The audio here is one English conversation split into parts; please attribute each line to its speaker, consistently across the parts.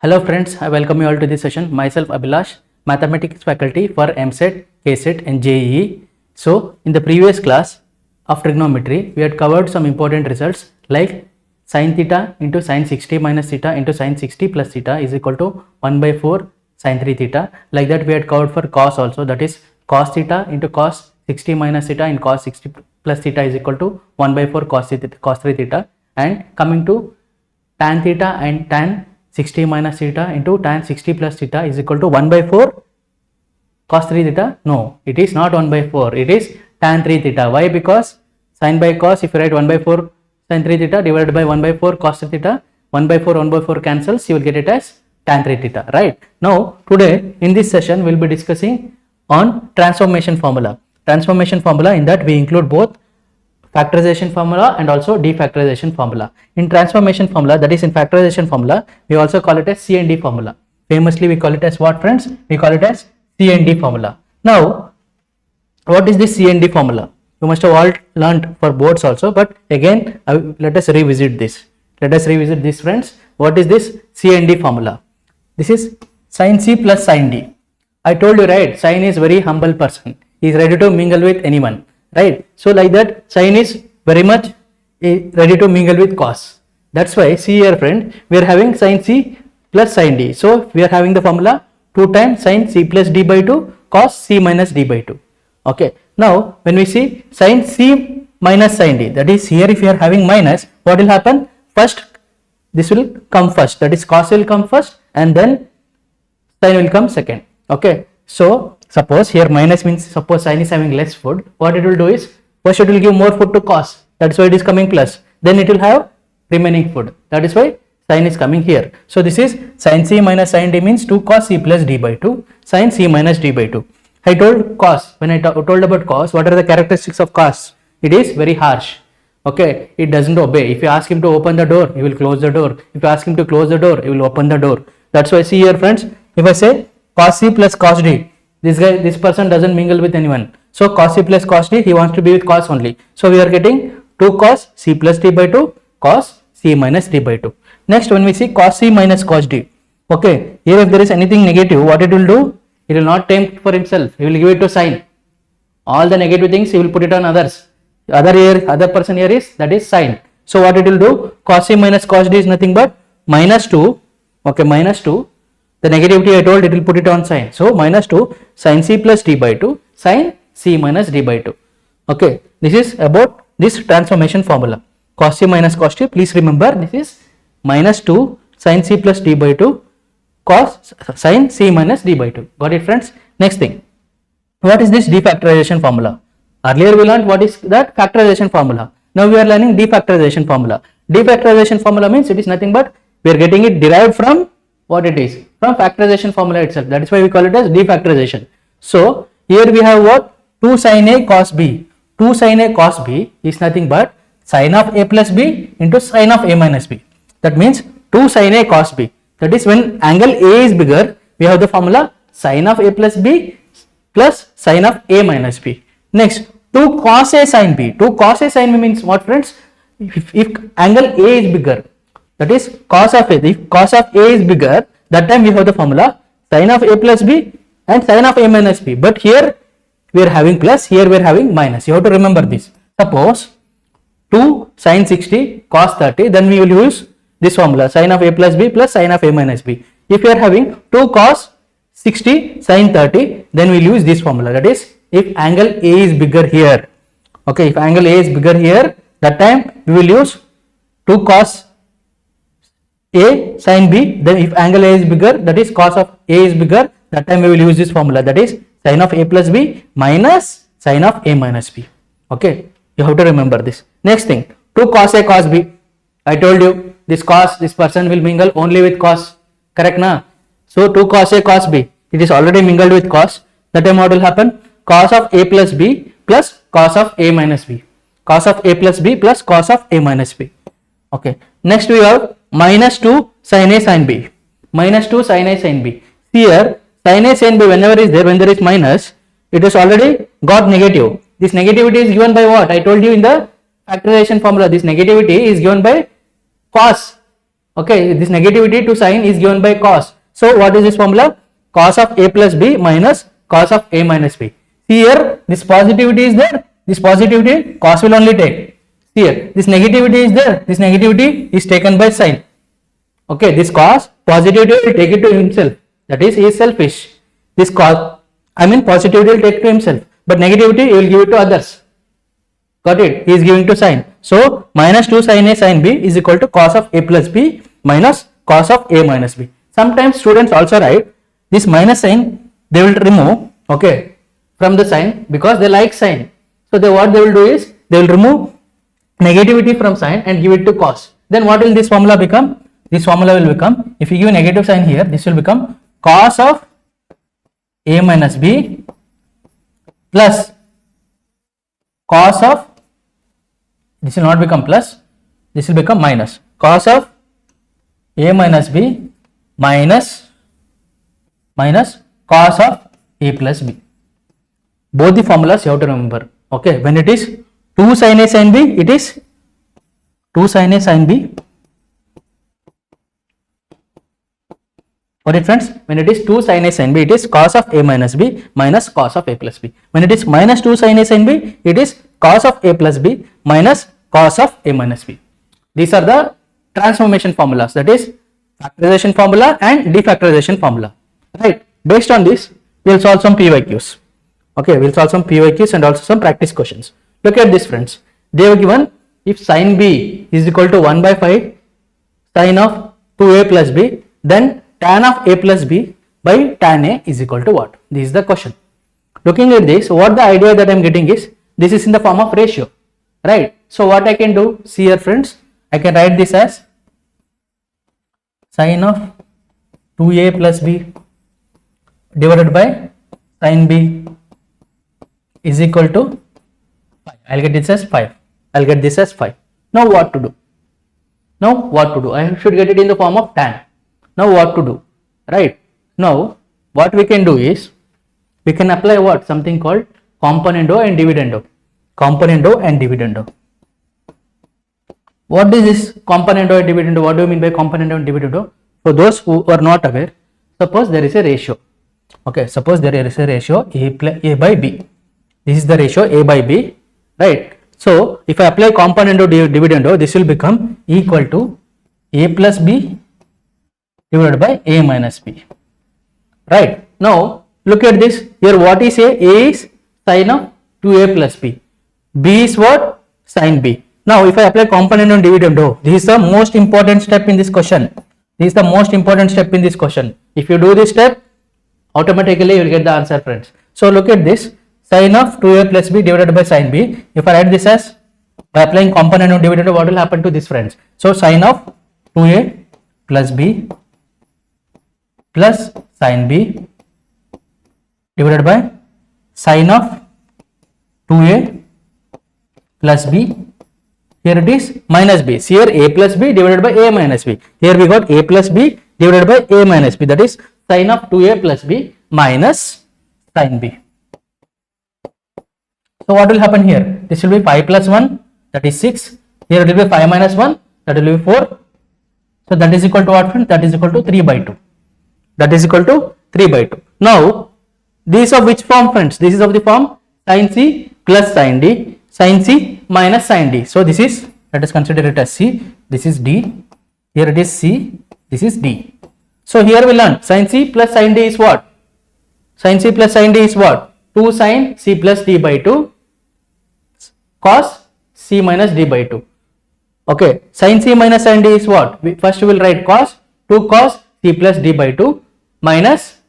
Speaker 1: Hello friends, I welcome you all to this session. Myself Abhilash, Mathematics faculty for MSET, KSET and JEE. So in the previous class of trigonometry, we had covered some important results like sin theta into sin 60 minus theta into sin 60 plus theta is equal to 1 by 4 sin 3 theta. Like that we had covered for cos also, that is cos theta into cos 60 minus theta and cos 60 plus theta is equal to 1 by 4 cos 3 theta. And coming to tan theta and tan 60 minus theta into tan 60 plus theta is equal to 1 by 4 cos 3 theta. No, it is not 1 by 4, it is tan 3 theta. Why? Because sin by cos, if you write 1 by 4 sin 3 theta divided by 1 by 4 cos 3 theta, 1 by 4 cancels, you will get it as tan 3 theta, right? Now today in this session we will be discussing on transformation formula. Transformation formula, in that we include both factorization formula and also defactorization formula. In transformation formula, that is in factorization formula, we also call it as C and D formula. Famously we call it as what, friends? We call it as C and D formula. Now what is this C and D formula? You must have all learned for boards also, but again let us revisit this. Let us revisit this, friends. What is this C and D formula? This is sin C plus sin D. I told you, right, sin is very humble person. He is ready to mingle with anyone, right? So like that, sin is very much ready to mingle with cos. That's why, see here friend, we are having sin C plus sin D. So we are having the formula 2 times sin C plus D by 2 cos C minus D by 2. Okay. Now when we see sin C minus sin D, that is here if you are having minus, what will happen? First this will come first, that is cos will come first and then sin will come second. Okay. So suppose here minus means suppose sin is having less food, what it will do is first it will give more food to cos, that's why it is coming plus, then it will have remaining food, that is why sin is coming here. So this is sin C minus sin D means 2 cos C plus D by 2 sin C minus D by 2. I told cos, when I told about cos, what are the characteristics of cos? It is very harsh. Okay, it doesn't obey. If you ask him to open the door, he will close the door. If you ask him to close the door, he will open the door. That's why, see here friends, if I say cos C plus cos D, this person doesn't mingle with anyone. So cos C plus cos D, he wants to be with cos only. So we are getting 2 cos C plus D by 2 cos C minus D by 2. Next, when we see cos C minus cos D, okay, here if there is anything negative, what it will do? It will not take for himself, he will give it to sin. All the negative things he will put it on others. Other person here is, that is sin. So what it will do? Cos C minus cos D is nothing but minus 2, okay, minus 2. The negativity I told, it will put it on sin. So minus 2 sin C plus D by 2 sin C minus D by 2. Okay, this is about this transformation formula. Cos C minus cos D, please remember this is minus 2 sin C plus D by 2 cos sin C minus D by 2. Got it, friends? Next thing, what is this defactorization formula? Earlier we learned what is that factorization formula. Now we are learning defactorization formula. Defactorization formula means it is nothing but we are getting it derived from what it is, from factorization formula itself. That is why we call it as defactorization. So here we have what? 2 sin A cos B. 2 sin A cos B is nothing but sin of A plus B into sin of A minus B. That means 2 sin A cos B. That is when angle A is bigger, we have the formula sin of A plus B plus sin of A minus B. Next, 2 cos A sin B. 2 cos A sin B means what, friends? If angle A is bigger, that is cos of A. If cos of A is bigger, that time we have the formula sin of A plus B and sin of A minus B. But here we are having plus, here we are having minus. You have to remember this. Suppose 2 sin 60 cos 30, then we will use this formula sin of A plus B plus sin of A minus B. If you are having 2 cos 60 sin 30, then we will use this formula, that is if angle A is bigger here, okay, if angle A is bigger here, that time we will use 2 cos A sin B. Then if angle A is bigger, that is cos of A is bigger, that time we will use this formula, that is sin of A plus B minus sin of A minus B. Okay, you have to remember this. Next thing, 2 cos A cos B. I told you this cos, this person will mingle only with cos, correct na? So 2 cos A cos B, it is already mingled with cos. That time what will happen? Cos of A plus B plus cos of A minus B. Cos of A plus B plus cos of A minus B. Okay. Next we have minus 2 sin A sin B. Minus 2 sin A sin B. Here sin A sin B, whenever is there, when there is minus, it is already got negative. This negativity is given by what? I told you in the factorization formula, this negativity is given by cos. Okay, this negativity to sign is given by cos. So what is this formula? Cos of a plus b minus cos of a minus b. Here this positivity is there, this positivity cos will only take. Here this negativity is there, this negativity is taken by sign. Okay, this cos positivity will take it to himself, that is he is selfish. This cos, I mean positivity will take to himself, but negativity he will give it to others. Got it? He is giving to sign. So minus 2 sin a sin b is equal to cos of a plus b minus cos of a minus b. Sometimes students also write this minus sign, they will remove, okay, from the sign because they like sign. So what they will do is they will remove negativity from sign and give it to cos. Then what will this formula become? This formula will become, if you give negative sign here, this will become cos of a minus b plus cos of, this will not become plus, this will become minus, cos of a minus b minus cos of a plus b. Both the formulas you have to remember. Okay, when it is 2 sin a sin b, it is 2 sin a sin b. Got it, friends? When it is 2 sin a sin b, it is cos of a minus b minus cos of a plus b. When it is minus 2 sin a sin b, it is cos of a plus b minus cos of a minus b. These are the transformation formulas, that is factorization formula and defactorization formula. Right? Based on this, we will solve some PYQs. Okay, we will solve some PYQs and also some practice questions. Look at this, friends. They have given if sin b is equal to 1 by 5 sin of 2a plus b, then tan of a plus b by tan a is equal to what? This is the question. Looking at this, what the idea that I am getting is, this is in the form of ratio, right? So what I can do, see here, friends, I can write this as sin of 2a plus b divided by sin b is equal to 5. I'll get this as 5. I'll get this as 5. Now what to do? I should get it in the form of tan. Now what to do? Right? Now what we can do is, we can apply what? Something called componendo and dividendo. Componendo and dividendo. What is this componendo and dividendo? What do you mean by componendo and dividendo? For those who are not aware, suppose there is a ratio. Okay, suppose there is a ratio a by b. This is the ratio a by b, right? So if I apply componendo dividendo, this will become equal to a plus b divided by a minus b. Right? Now look at this. Here what is a? A is sin of 2a plus b. B is what? Sin b. Now if I apply componendo and dividendo, this is the most important step in this question. This is the most important step in this question. If you do this step, automatically you will get the answer, friends. So look at this. Sin of 2a plus b divided by sin b. If I write this as, by applying componendo and dividendo, what will happen to this, friends? So sin of 2a plus b plus sin b divided by sin of 2a plus b. Here it is minus b. See here a plus b divided by a minus b. Here we got a plus b divided by a minus b. That is sin of 2a plus b minus sin b. So what will happen here? This will be 5 plus 1, that is 6. Here it will be 5 minus 1, that will be 4. So that is equal to what, friends? That is equal to 3 by 2. That is equal to 3 by 2. Now this is of which form, friends? This is of the form sin c plus sin d, sin c minus sin d. So this is, let us consider it as c, this is d, here it is c, this is d. So here we learn sin c plus sin d is what? Sin c plus sin d is what? 2 sin c plus d by 2 cos c minus d by 2. Okay, sin c minus sin d is what? First we will write cos 2 cos c plus d by 2 minus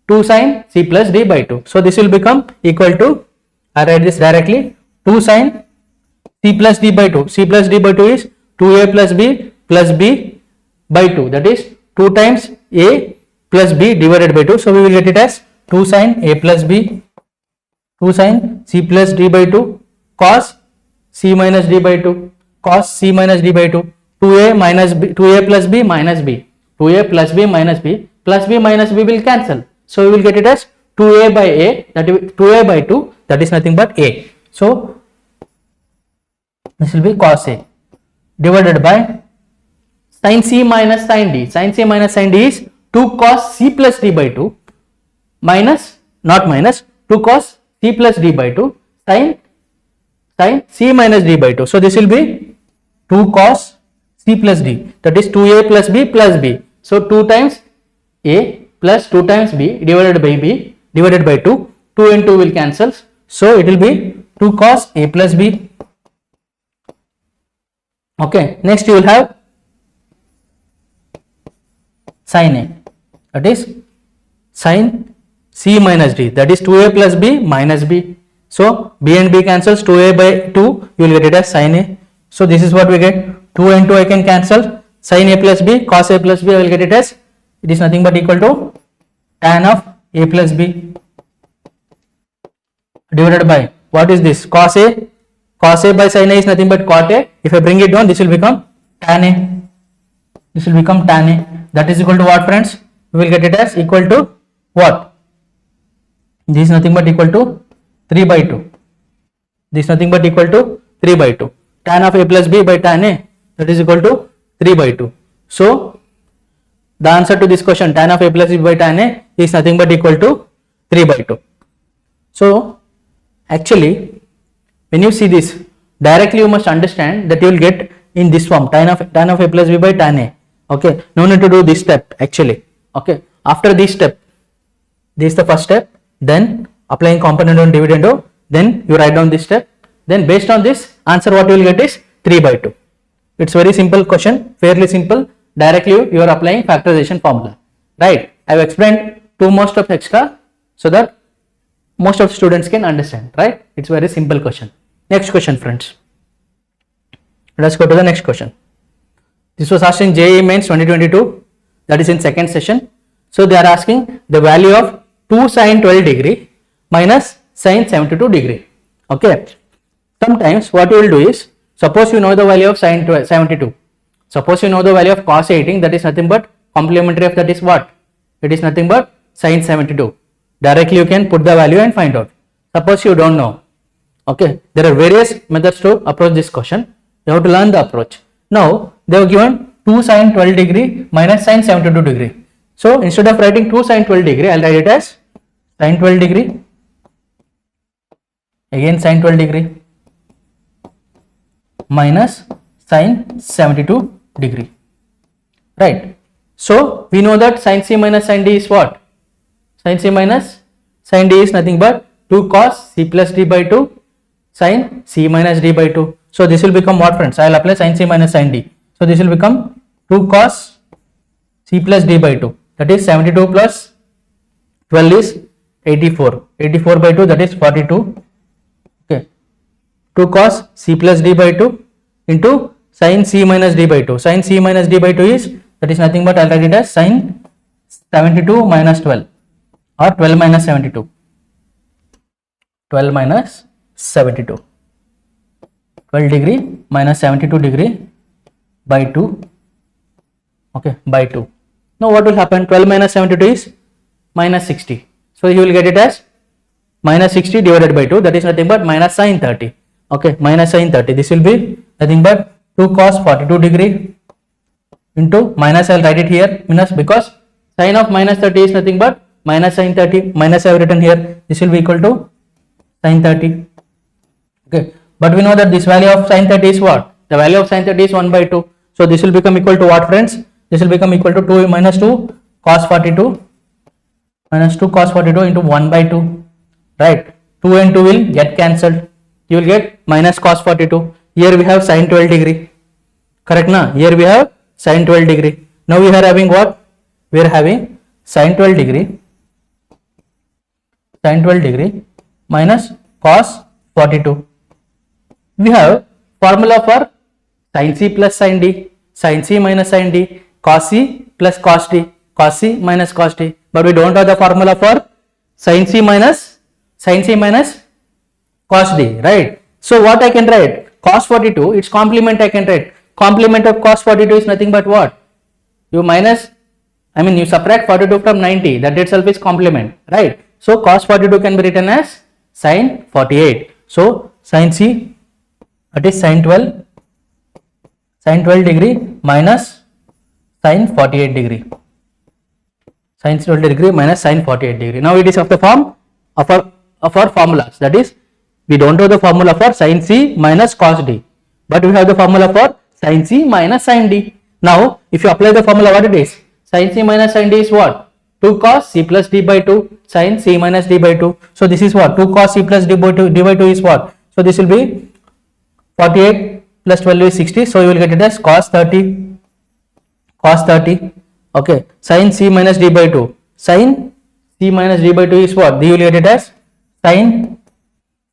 Speaker 1: 2 sin c plus d by 2. So this will become equal to, I write this directly, 2 sin c plus d by 2. C plus d by 2 is 2a plus b by 2. That is 2 times a plus b divided by 2. So we will get it as 2 sin a plus b, 2 sin c plus d by 2 cos c minus d by 2, cos c minus d by 2, 2a minus b, 2a plus b minus b, 2a plus b minus b, plus b minus b will cancel. So we will get it as 2a by a, that is 2a by 2, that is nothing but a. So this will be cos a divided by sin c minus sin d. Sin c minus sin d is 2 cos c plus d by 2 minus, not minus, 2 cos c plus d by 2 sin c minus d by 2. So this will be 2 cos c plus d, that is 2a plus b plus b. So 2 times a plus 2 times b divided by b divided by 2. 2 and 2 will cancel. So it will be 2 cos a plus b. Okay, next you will have sin a, that is sin c minus d, that is 2a plus b minus b. So b and b cancels, 2a by 2 you will get it as sin a. So this is what we get, 2 and 2 I can cancel, sin a plus b, cos a plus b I will get it as, it is nothing but equal to tan of a plus b divided by, what is this, cos a by sin a is nothing but cot a. If I bring it down, this will become tan a, this will become tan a, that is equal to what friends, we will get it as equal to what, this is nothing but equal to 3 by 2, this is nothing but equal to 3 by 2, tan of a plus b by tan a, that is equal to 3 by 2. So the answer to this question, tan of a plus b by tan a, is nothing but equal to 3 by 2. So actually when you see this directly, you must understand that you will get in this form, tan of a plus b by tan a. Okay, no need to do this step actually. Okay, after this step, this is the first step, then applying component on dividendo, then you write down this step, then based on this answer what you will get is 3 by 2. It's very simple question, fairly simple. Directly you are applying factorization formula, right? I have explained 2 more steps extra so that most of students can understand, right? It's very simple question. Next question friends, let's go to the next question. This was asked in JEE Mains 2022, that is in second session. So they are asking the value of 2 sin 12 degree minus sin 72 degree. Okay, sometimes what you will do is, suppose you know the value of sin 72, suppose you know the value of cos 18, that is nothing but complementary of that is what, it is nothing but sin 72. Directly you can put the value and find out. Suppose you don't know, okay, there are various methods to approach this question, you have to learn the approach. Now they have given 2 sin 12 degree minus sin 72 degree. So instead of writing 2 sin 12 degree, I will write it as sin 12 degree, again sin 12 degree minus sin 72 degree, right? So we know that sin c minus sin d is what, sin c minus sin d is nothing but 2 cos c plus d by 2 sin c minus d by 2. So this will become what friends, I will apply sin c minus sin d. So this will become 2 cos c plus d by 2, that is 72 plus 12 is 84, 84 by 2 that is 42. Okay, 2 cos c plus d by 2 into sin c minus d by 2. Sin c minus d by 2 is, that is nothing but I will write it as sin 72 minus 12 or 12 minus 72, 12 minus 72, 12 degree minus 72 degree by 2, okay, by 2. Now what will happen, 12 minus 72 is minus 60. So you will get it as minus 60 divided by 2, that is nothing but minus sin 30. Okay, minus sin 30, this will be nothing but 2 cos 42 degree into minus, I will write it here minus, because sin of minus 30 is nothing but minus sin 30, minus I have written here, this will be equal to sin 30. Okay, but we know that this value of sin 30 is what, the value of sin 30 is 1 by 2. So this will become equal to what friends, this will become equal to 2 minus 2 cos 42 minus 2 cos 42 into 1 by 2, right? 2 and 2 will get cancelled, you will get minus cos 42. Here we have sin 12 degree, correct na? Here we have sin 12 degree. Now we are having what, we are having sin 12 degree, sin 12 degree minus cos 42. We have formula for sin c plus sin d, sin c minus sin d, cos c plus cos d, cos c minus cos d, but we don't have the formula for sin c minus cos d, right? So what I can write, cos 42, its complement I can write, complement of cos 42 is nothing but what, you minus, you subtract 42 from 90, that itself is complement, right? So cos 42 can be written as sin 48. So sin c, that is sin 12 degree minus sin 48 degree. Sin 20 degree minus sin 48 degree. Now it is of the form of our formulas. That is, we don't know the formula for sin C minus cos D, but we have the formula for sin C minus sin D. Now, if you apply the formula, what it is? Sin C minus sin D is what? 2 cos C plus D by 2 sin C minus D by 2. So this is what? 2 cos C plus D by 2 is what? So this will be 48 plus 12 is 60. So you will get it as cos 30. Cos 30. Okay. Sin C minus D by 2. Sin C minus D by 2 is what? You will get it as sin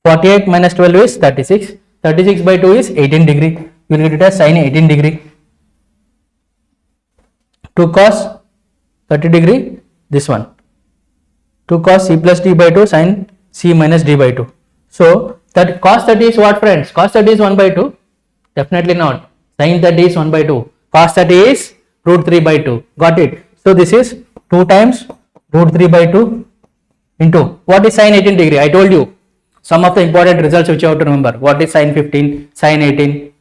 Speaker 1: 48 minus 12 is 36. 36 by 2 is 18 degree. You will get it as sin 18 degree. 2 cos 30 degree, this one. 2 cos C plus D by 2 sin C minus D by 2. So that cos 30 is what, friends? Cos 30 is 1 by 2? Definitely not. Sin 30 is 1 by 2. Cos 30 is root 3 by 2. Got it? So this is 2 times root 3 by 2 into what is sin 18 degree? I told you some of the important results which you have to remember. What is sin 15, sin 18,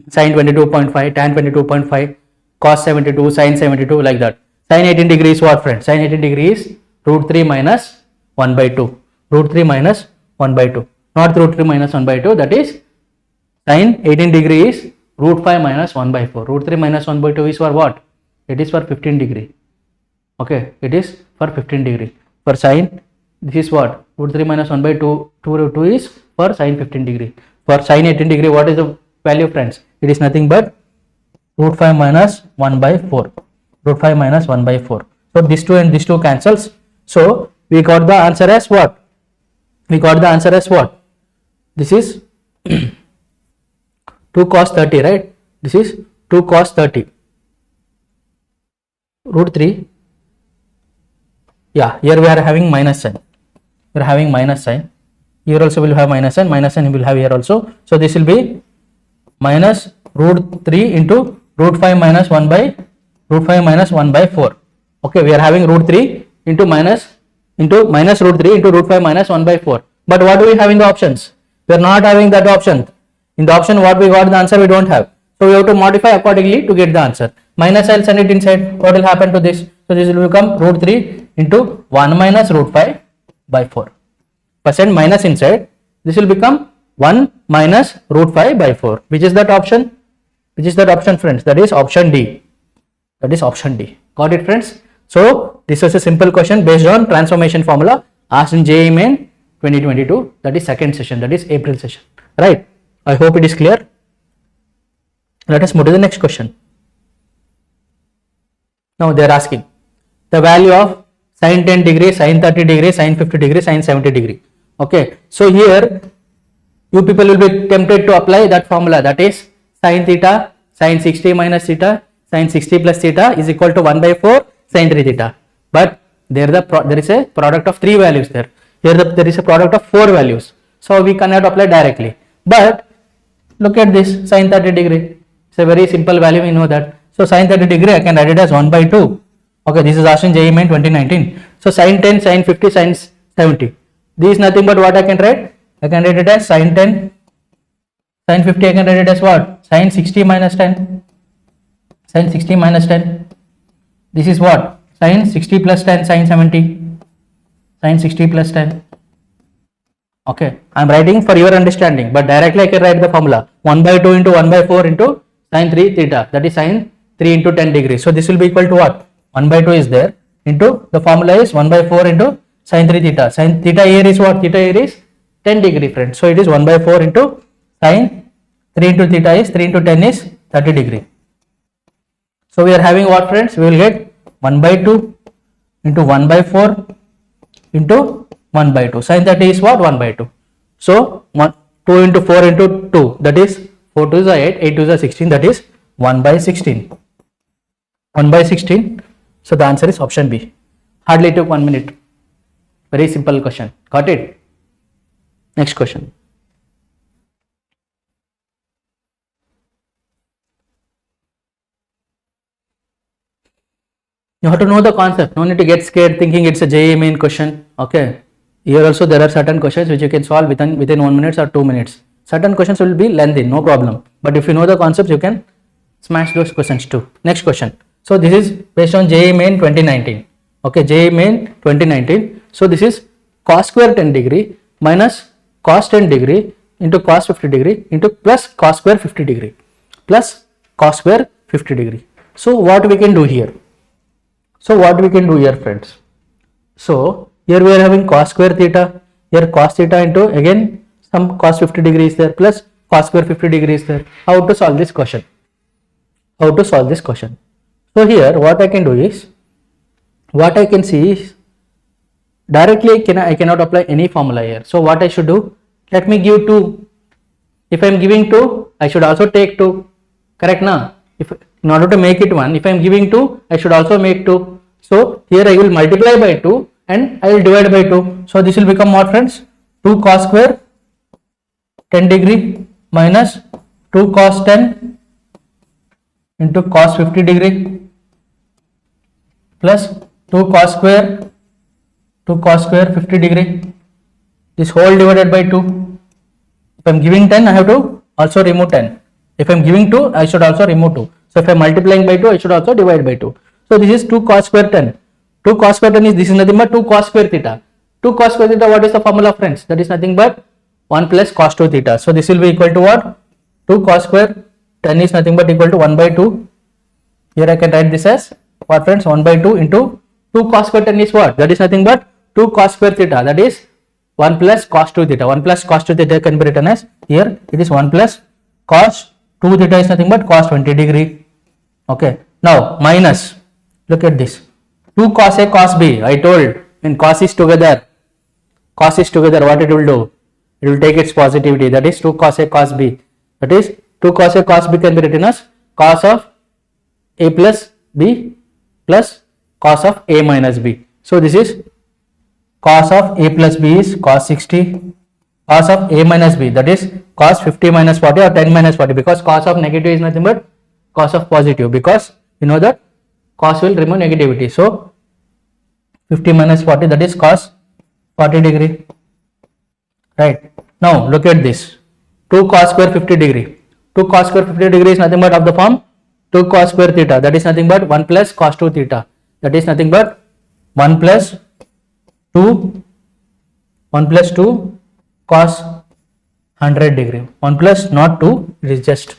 Speaker 1: sin 22.5, tan 22.5, cos 72, sin 72, like that. Sin 18 degree is what, friends? Sin 18 degree is root 3 minus 1 by 2. Root 3 minus 1 by 2. Not root 3 minus 1 by 2. That is sin 18 degree is root 5 minus 1 by 4. Root 3 minus 1 by 2 is for what? It is for 15 degree. Okay. It is for 15 degree. For sin, this is what? Root 3 minus 1 by 2 root 2 is for sin 15 degree. For sin 18 degree, what is the value, friends? It is nothing but root 5 minus 1 by 4. Root 5 minus 1 by 4. So this 2 and this 2 cancels. So we got the answer as what? We got the answer as what? This is 2 cos 30, right? This is 2 cos 30. Root 3. Yeah, here we are having minus sign. We are having minus sign. Here also will have minus sign. Minus sign we will have here also. So this will be minus root 3 into root 5 minus 1 by 4. Okay, we are having root 3 into minus root 3 into root 5 minus 1 by 4. But what do we have in the options? We are not having that option. In the option what we got the answer we don't have. So we have to modify accordingly to get the answer. Minus I will send it inside. What will happen to this? So this will become root 3 into 1 minus root 5 by 4. Percent minus inside. This will become 1 minus root 5 by 4. Which is that option? Which is that option, friends? That is option D. That is option D. Got it, friends? So this was a simple question based on transformation formula asked in JEE Mains 2022. That is second session. That is April session. Right? I hope it is clear. Let us move to the next question. Now they are asking the value of sin 10 degree, sin 30 degree, sin 50 degree, sin 70 degree. Okay. So here you people will be tempted to apply that formula, that is sin theta, sin 60 minus theta, sin 60 plus theta is equal to 1 by 4 sin 3 theta. But there is a product of 3 values there. Here there is a product of 4 values. So we cannot apply directly. But look at this sin 30 degree. It's a very simple value, we know that. So sin 30 degree I can write it as 1 by 2. Okay, this is asked in JEE Mains 2019. So sin 10, sin 50, sin 70. This is nothing but what I can write? I can write it as sin 10, sin 50 I can write it as what? Sin 60 minus 10. Sin 60 minus 10. This is what? Sin 60 plus 10, sin 70. Sin 60 plus 10. Okay, I am writing for your understanding, but directly I can write the formula 1 by 2 into 1 by 4 into sin 3 theta, that is sin 3 into 10 degrees. So this will be equal to what? 1 by 2 is there into the formula is 1 by 4 into sin 3 theta. Sin theta here is what? Theta here is 10 degree, friends. So it is 1 by 4 into sin 3 into theta is 3 into 10 is 30 degree. So we are having what, friends? We will get 1 by 2 into 1 by 4 into 1 by 2. Sin 30 is what? 1 by 2. So 2 into 4 into 2, that is 4 to the 8, 8 to the 16, that is 1 by 16. 1 by 16. So the answer is option B. Hardly took 1 minute. Very simple question. Got it? Next question. You have to know the concept. No need to get scared thinking it's a JEE Mains question. Okay. Here also there are certain questions which you can solve within 1 minute or 2 minutes. Certain questions will be lengthy, no problem. But if you know the concepts, you can smash those questions too. Next question. So this is based on JEE Main 2019. Okay, JEE Main 2019. So this is cos square 10 degree minus cos 10 degree into cos 50 degree into plus cos square 50 degree plus cos square 50 degree. So what we can do here? Friends? So here we are having cos square theta, here cos theta into again some cos 50 degree is there plus cos square 50 degree is there. How to solve this question? So here what I can do is, what I can see is directly I cannot apply any formula here. So what I should do? Let me give 2. If I am giving 2, I should also take 2. Correct na? If in order to make it 1, if I am giving 2, I should also make 2. So here I will multiply by 2 and I will divide by 2. So this will become what, friends? 2 cos square 10 degree minus 2 cos 10 into cos 50 degree plus 2 cos square 50 degree, this whole divided by 2. If I am giving 10, I have to also remove 10. If I am giving 2, I should also remove 2. So if I am multiplying by 2, I should also divide by 2. So this is 2 cos square 10. 2 cos square 10 is, this is nothing but 2 cos square theta. 2 cos square theta, what is the formula, friends? That is nothing but 1 plus cos 2 theta. So this will be equal to what? 2 cos square 10 is nothing but equal to 1 by 2. Here I can write this as what, friends? 1 by 2 into 2 cos square 10 is what? That is nothing but 2 cos square theta, that is 1 plus cos 2 theta. 1 plus cos 2 theta can be written as, here it is 1 plus cos 2 theta is nothing but cos 20 degree. Okay, now minus, look at this, 2 cos A cos B. I told when cos is together, what it will do? It will take its positivity, that is 2 cos A cos B. That is 2 cos A cos B can be written as cos of A plus B plus cos of A minus B. So this is cos of A plus B is cos 60, cos of A minus B, that is cos 50 minus 40 or 10 minus 40, because cos of negative is nothing but cos of positive, because you know that cos will remove negativity. So 50 minus 40, that is cos 40 degree. Right. Now look at this, 2 cos square 50 degree. 2 cos square 50 degree is nothing but of the form 2 cos square theta, that is nothing but 1 plus cos 2 theta, that is nothing but 1 plus 2 cos 100 degree. 1 plus not 2, it is just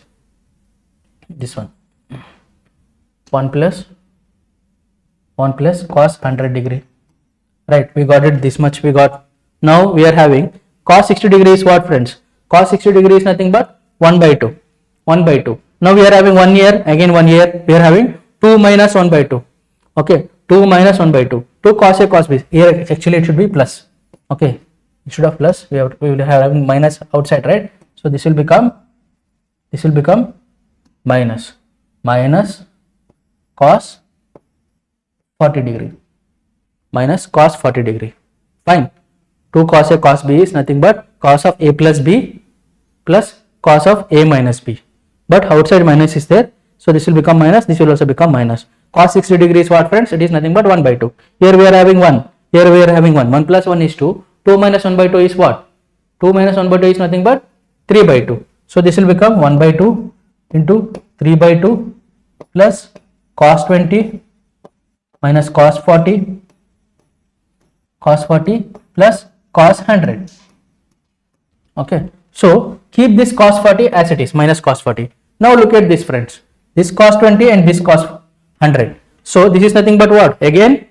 Speaker 1: this one. 1 plus cos 100 degree. Right, we got it, this much we got. Now we are having cos 60 degree is what, friends? Cos 60 degree is nothing but 1 by 2. Now we are having 1 here, again 1 here, we are having 2 minus 1 by 2. Okay, 2 minus 1 by 2. 2 cos A cos B. Here actually it should be plus. Okay, instead of plus we will have having minus outside, right? So this will become minus cos 40 degree. Fine. 2 cos A cos B is nothing but cos of A plus B plus cos of A minus B. But outside minus is there. So this will become minus. This will also become minus. Cos 60 degree is what, friends? It is nothing but 1 by 2. Here we are having 1. Here we are having 1. 1 plus 1 is 2. 2 minus 1 by 2 is what? 2 minus 1 by 2 is nothing but 3 by 2. So this will become 1 by 2 into 3 by 2 plus cos 20 minus cos 40 plus cos 100. Okay. So keep this cos 40 as it is, minus cos 40. Now look at this, friends. This cos 20 and this cos 100. So this is nothing but what? Again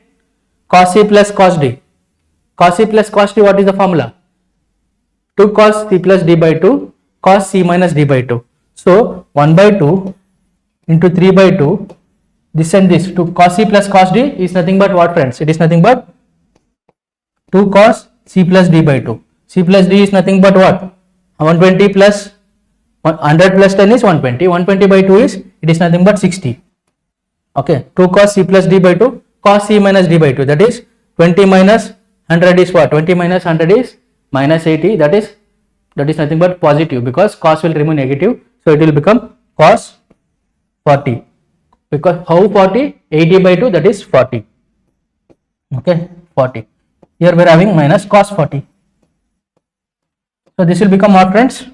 Speaker 1: cos C plus cos D. Cos C plus cos D, what is the formula? 2 cos C plus D by 2 cos C minus D by 2. So 1 by 2 into 3 by 2, this and this, 2 cos C plus cos D is nothing but what, friends? It is nothing but 2 cos C plus D by 2. C plus D is nothing but what? 120 plus 100 plus 10 is 120. 120 by 2 is, it is nothing but 60. Okay, 2 cos C plus D by 2 cos C minus D by 2, that is 20 minus 100 is what? 20 minus 100 is minus 80, that is nothing but positive, because cos will remove negative. So it will become cos 40, because how 40? 80 by 2, that is 40. Okay, 40. Here we are having minus cos 40. So this will become what, friends?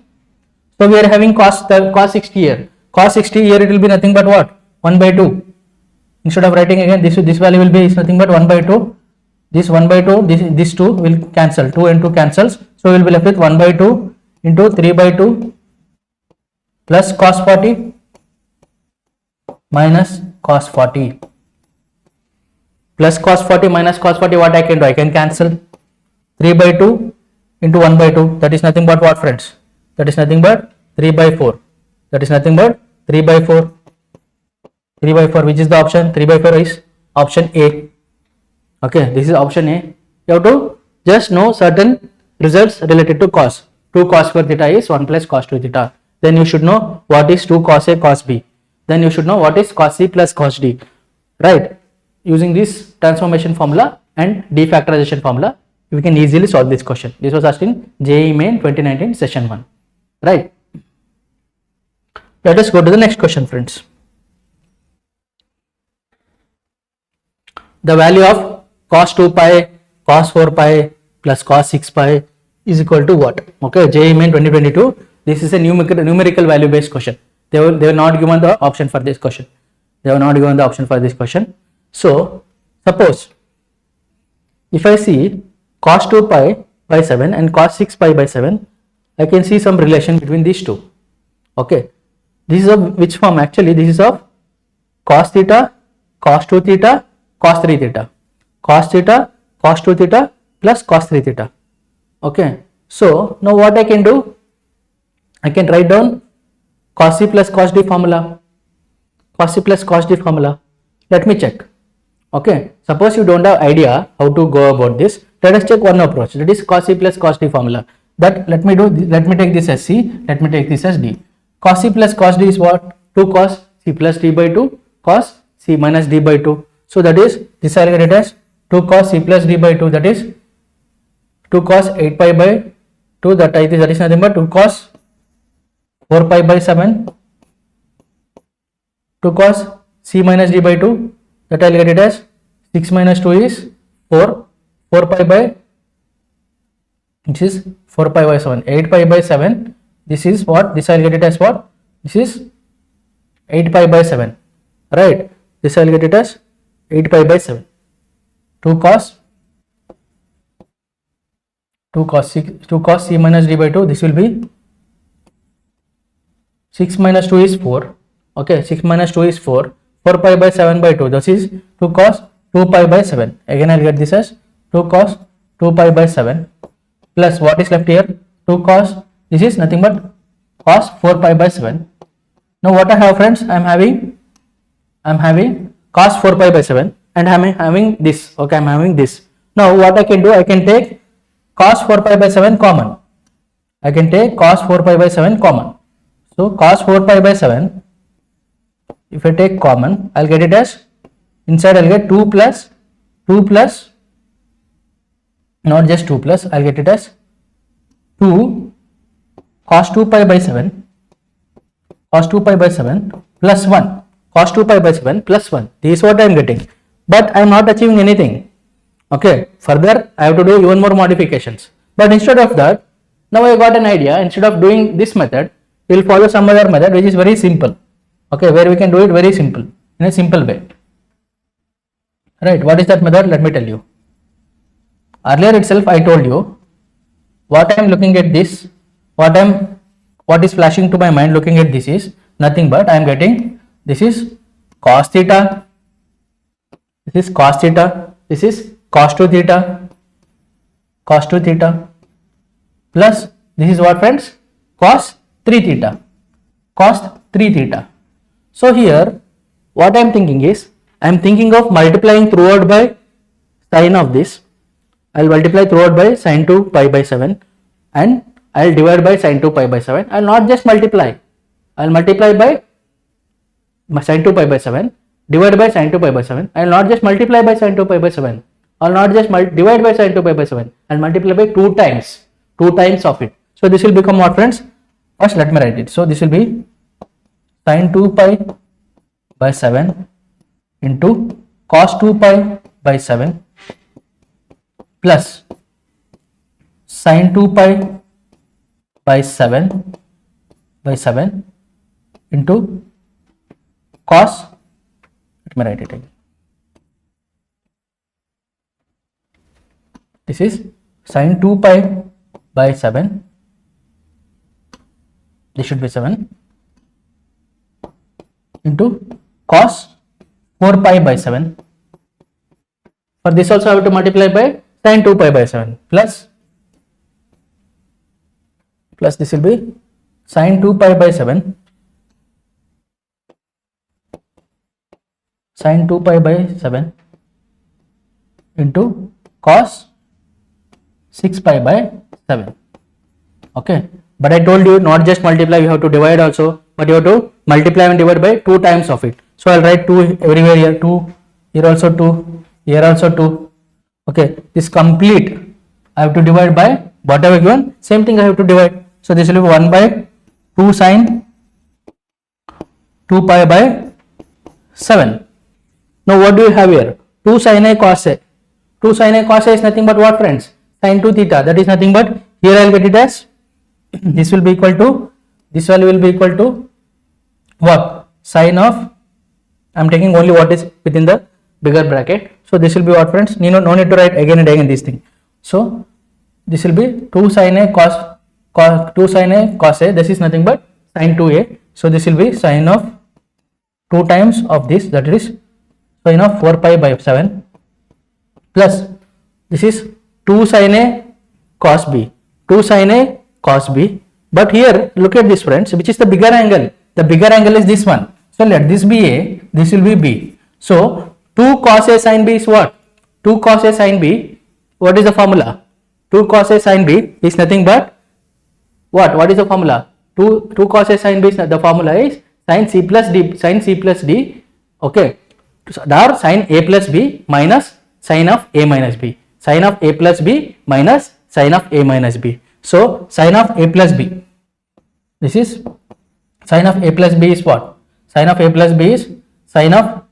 Speaker 1: So we are having cos 60 here. Cos 60 here, it will be nothing but what? 1 by 2. Instead of writing again, this value will be is nothing but 1 by 2. This 1 by 2, this 2 will cancel. 2 and 2 cancels. So we will be left with 1 by 2 into 3 by 2 plus cos 40 minus cos 40. Plus cos 40 minus cos 40, what I can do? I can cancel 3 by 2 into 1 by 2. That is nothing but what, friends? That is nothing but 3 by 4. That is nothing but 3 by 4. 3 by 4, which is the option? 3 by 4 is option A. Okay, this is option A. You have to just know certain results related to cos. 2 cos square theta is 1 plus cos 2 theta. Then you should know what is 2 cos A cos B. Then you should know what is cos C plus cos D. Right? Using this transformation formula and defactorization formula, we can easily solve this question. This was asked in JEE Main 2019 session 1. Right? Let us go to the next question, friends. The value of cos 2 pi, cos 4 pi plus cos 6 pi is equal to what? Okay, JEE Main 2022. This is a numerical value based question. They were not given the option for this question. They were not given the option for this question. So, suppose if I see cos 2 pi by 7 and cos 6 pi by 7, I can see some relation between these two. Okay, this is of which form? Actually, this is of cos theta, cos 2 theta, cos 3 theta. Cos theta, cos 2 theta plus cos 3 theta. Okay, so now what I can do? I can write down cos C plus cos D formula. Cos C plus cos D formula. Let me check. Okay, suppose you don't have idea how to go about this. Let us check one approach, that is cos C plus cos D formula. But let me take this as C, let me take this as D. Cos C plus cos D is what? 2 cos C plus D by 2 cos C minus D by 2. So that is, this I will get it as 2 cos C plus D by 2, that is 2 cos 8 pi by 2, that is nothing but 2 cos 4 pi by 7, 2 cos C minus D by 2, that I will get it as 6 minus 2 is 4, 4 pi by, this is 4 pi by 7, 8 pi by 7, this is what? This I will get it as what? This is 8 pi by 7, right? This I will get it as 8 pi by 7. 2 cos C minus D by 2, this will be 6 minus 2 is 4. Okay, 6 minus 2 is 4. 4 pi by 7 by 2, this is 2 cos 2 pi by 7. Again I will get this as 2 cos 2 pi by 7 plus what is left here? 2 cos, this is nothing but cos 4 pi by 7. Now what I have, friends? I am having cos 4 pi by 7 and I am having this. Okay, I am having this. Now what I can do? I can take cos 4 pi by 7 common. I can take cos 4 pi by 7 common. So cos 4 pi by 7, if I take common, I will get it as, inside I will get 2 plus, not just 2 plus, I will get it as 2 cos 2 pi by 7, cos 2 pi by 7 plus 1, cos 2 pi by 7 plus 1. This is what I am getting. But I am not achieving anything. Okay, further I have to do even more modifications. But instead of that, now I got an idea. Instead of doing this method, we will follow some other method which is very simple. Okay, where we can do it very simple, in a simple way. Right, what is that method? Let me tell you. Earlier itself I told you, what I am looking at this, what is flashing to my mind looking at this is nothing but I am getting, this is cos theta, this is cos theta, this is cos 2 theta, plus this is what, friends? Cos 3 theta, So here what I am thinking is, I am thinking of multiplying throughout by sine of this. I will multiply throughout by sine 2 pi by 7 and I will divide by sine 2 pi by 7. I will not just multiply, I will multiply by sine 2 pi by 7, divide by sine 2 pi by 7. I will not just multiply by sine 2 pi by 7, I will not just divide by sine 2 pi by 7, I will multiply by 2 times of it. So this will become what, friends? First let me write it. So this will be sine 2 pi by 7 into cos 2 pi by 7 plus sine 2 pi by 7 into cos, let me write it again, This is sin 2 pi by 7. This should be 7 into cos 4 pi by 7. For this also I have to multiply by sin 2 pi by 7 plus this will be sin 2 pi by 7 sin 2 pi by 7 into cos 6 pi by 7. Okay, but I told you not just multiply, you have to divide also, but you have to multiply and divide by 2 times of it. So I'll write 2 everywhere here, 2 here also 2, here also 2. Okay, this complete I have to divide by whatever given, same thing I have to divide. So this will be 1 by 2 sin 2 pi by 7. Now what do you have here? 2 sin a cos a. 2 sin a cos a is nothing but what, friends? Sin 2 theta. That is nothing but, here I will get it as, this will be equal to, this value will be equal to what? Sin of, I am taking only what is within the bigger bracket. So this will be what, friends? No need to write again and again this thing. So this will be 2 sin a cos 2 sin a cos a. This is nothing but sin 2a. So this will be sin of 2 times of this, that is sin of 4 pi by 7 plus this is 2 sin a cos b. 2 sin a cos b. But here look at this, friends, which is the bigger angle. The bigger angle is this one. So let this be a, this will be b. So 2 cos a sin b is what? 2 cos a sin b. What is the formula? 2 cos a sin b is nothing but what? What is the formula? 2 cos a sin b is, the formula is sin c plus d. Sin c plus d. Okay. Or sin a plus b minus sin of a minus b. Sin of a plus b minus sin of a minus b. So sin of a plus b. This is sin of a plus b is what? Sin of a plus b is sin of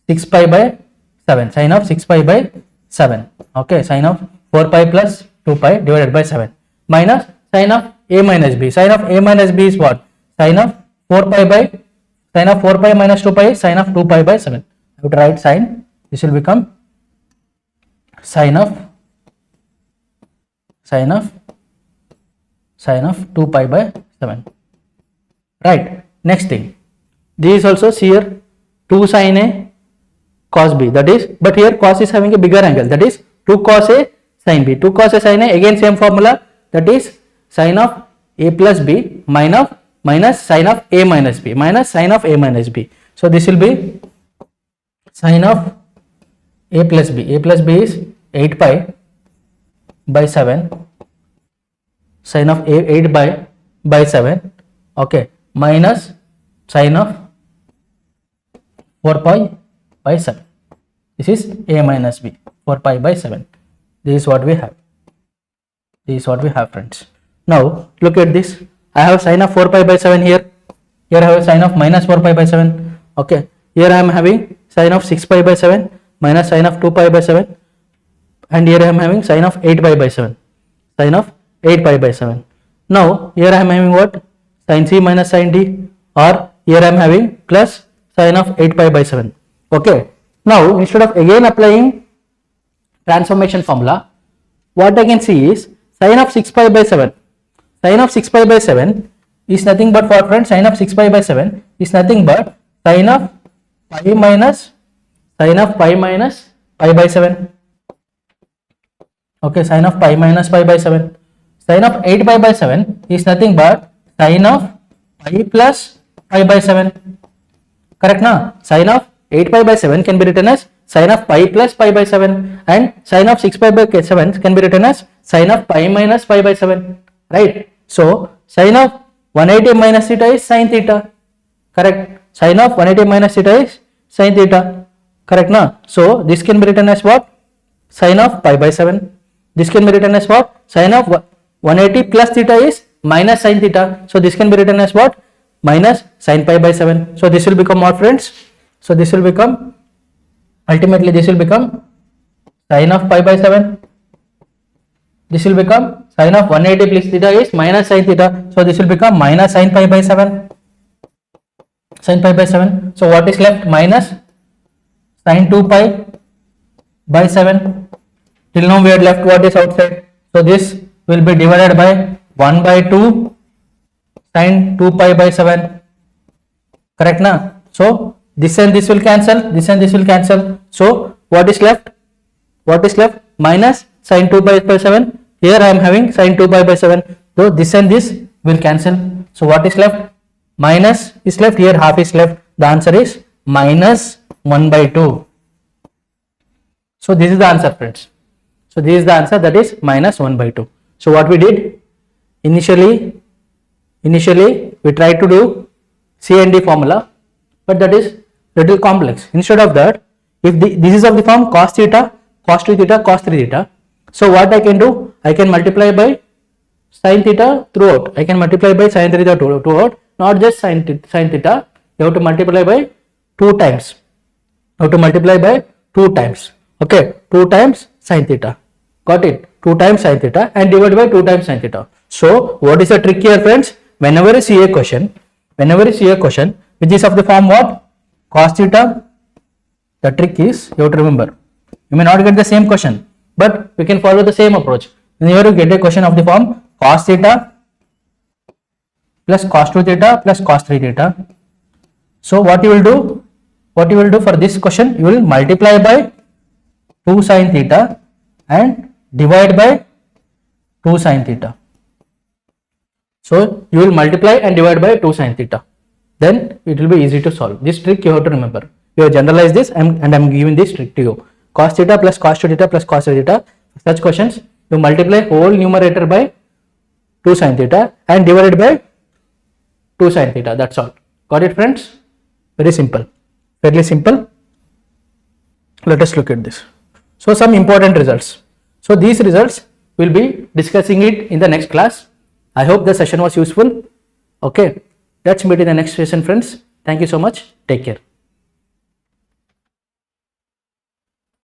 Speaker 1: 6 pi by 7. Sin of 6 pi by 7. Okay. Sin of 4 pi plus 2 pi divided by 7 minus sin of a minus b. Sin of a minus b is what? Sin of 4 pi by, sin of 4 pi minus 2 pi is sin of 2 pi by 7. I would write sin. This will become sin of 2 pi by 7. Right. Next thing. This is also here 2 sin a cos b. That is, but here cos is having a bigger angle. That is 2 cos a sin b. 2 cos a sin a, again same formula. That is sin of a plus b minus sin of a minus b minus sin of a minus b. So this will be sin of a plus b. A plus b is 8 pi by 7. Sin of a 8 by 7. Okay. Minus sin of 4 pi by 7. This is a minus b. 4 pi by 7. This is what we have. This is what we have, friends. Now look at this. I have sin of 4 pi by 7 here. Here I have sin of minus 4 pi by 7. Okay. Here I am having sin of 6 pi by 7 minus sin of 2 pi by 7. And here I am having sin of 8 pi by 7. Sin of 8 pi by 7. Now here I am having what? Sin c minus sin d, or here I am having plus sin of 8 pi by 7. Okay. Now instead of again applying transformation formula, what I can see is sin of 6 pi by 7. Sin of 6 pi by 7 is nothing but what, friends? Sin of 6 pi by 7 is nothing but sin of pi minus pi by 7. Okay, sin of pi minus pi by 7. Sin of 8 pi by 7 is nothing but sin of pi plus pi by 7. Correct na? Sin of 8 pi by 7 can be written as sin of pi plus pi by 7, and sin of 6 pi by 7 can be written as sin of pi minus pi by 7. Right? So sin of 180 minus theta is sin theta. Correct? Sin of 180 minus theta is sin theta. Correct na? So this can be written as what? Sin of pi by 7. This can be written as what? Sin of 180 plus theta is minus sin theta. So this can be written as what? Minus sin pi by 7. So this will become what, friends? So this will become, ultimately this will become sin of pi by 7. This will become sin of 180 plus theta is minus sin theta. So this will become minus sin pi by 7. Sin pi by 7. So what is left? Minus sin 2 pi by 7. till now we had left what is outside, so this will be divided by 1 by 2 sin 2 pi by 7, correct na? So this and this will cancel, this and this will cancel, so what is left, minus sin 2 pi by 7. Here I am having sin 2 pi by 7, so this and this will cancel, so what is left, minus is left, here half is left, the answer is minus 1 by 2. So this is the answer, friends. So this is the answer, that is minus 1 by 2. So what we did, initially we tried to do C and D formula, but that is little complex. Instead of that, if this is of the form cos theta, cos 2 theta, cos 3 theta, so what I can do, I can multiply by sin theta throughout, I can multiply by sin theta throughout, not just sin theta, you have to multiply by 2 times, okay, 2 times sin theta, got it, 2 times sin theta and divided by 2 times sin theta. So what is the trick here, friends? Whenever you see a question which is of the form what, cos theta, the trick is, you have to remember, you may not get the same question, but we can follow the same approach. Whenever you get a question of the form cos theta plus cos 2 theta plus cos 3 theta, so what you will do for this question, you will multiply by 2 sin theta and divide by 2 sin theta. So you will multiply and divide by 2 sin theta, then it will be easy to solve. This trick you have to remember. You have generalized this and I am giving this trick to you. Cos theta plus cos 2 theta plus cos 3 theta, such questions you multiply whole numerator by 2 sin theta and divided by 2 sin theta, that's all. Got it, friends? Very simple, fairly simple. Let us look at this. So some important results. So these results we'll be discussing it in the next class. I hope the session was useful. Okay, let's meet in the next session, friends. Thank you so much. Take care.